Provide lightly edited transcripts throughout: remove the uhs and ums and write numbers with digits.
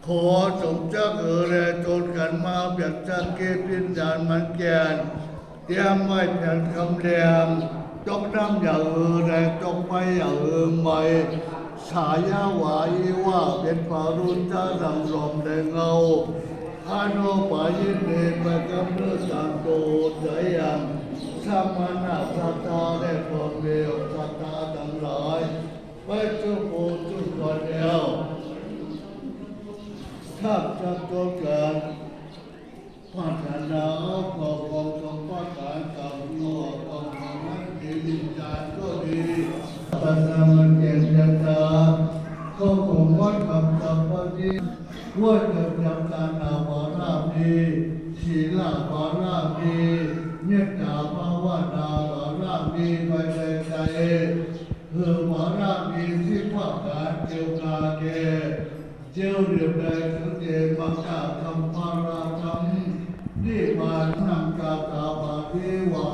ขอสมเจ้าเอ๋ยแลจนกันมาเบียดจักเกพิญญาณมันแกนเตรียมไว้แผ่นคำแดงจกน้ำอย่าแลจกไปอย่าไม่ฉายาวายว่าเป็นปารุณจะดำรมแดงเงาพาโนปายินเนปกำเนิดสังโกใจยังสมณะสัตตาได้พรเวลสัตตาทั้งหลายไปจุโพจุก่อนแล้วข้าจะต้องการพัฒนาขอบของสมบัติการกับโลกของมันดีวิญญาณก็ดีปัญญามันเก่งจังตาก็คงวัดกับสัมปติว่าจะจำการนาวารามีศีลาวารามีเมตตาภาวนาวารามีไปในใจเพื่อวารามีที่ว่าการเกี่ยวกับเกเจ้าเรียบได้สุดเดมังกาธรรมภาราธรรมนิพพานนังกาตาบาเทวา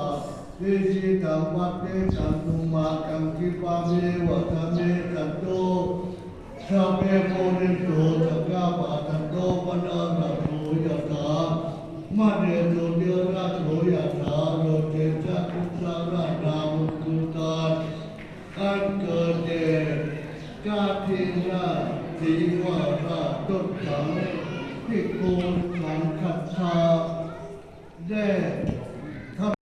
เดชิตังวัดเตสันตุมากังคิปาเมวัฏเมตันโตสัพเพโมนิโตสักกาปะตันโตปนานาโสยะถามะเนโตเดระโสยะถาโรเจจะทุสารานามุตุตาอันเกิดเดกาทิราสีวาราตุขังพิโกสังคัสสาได้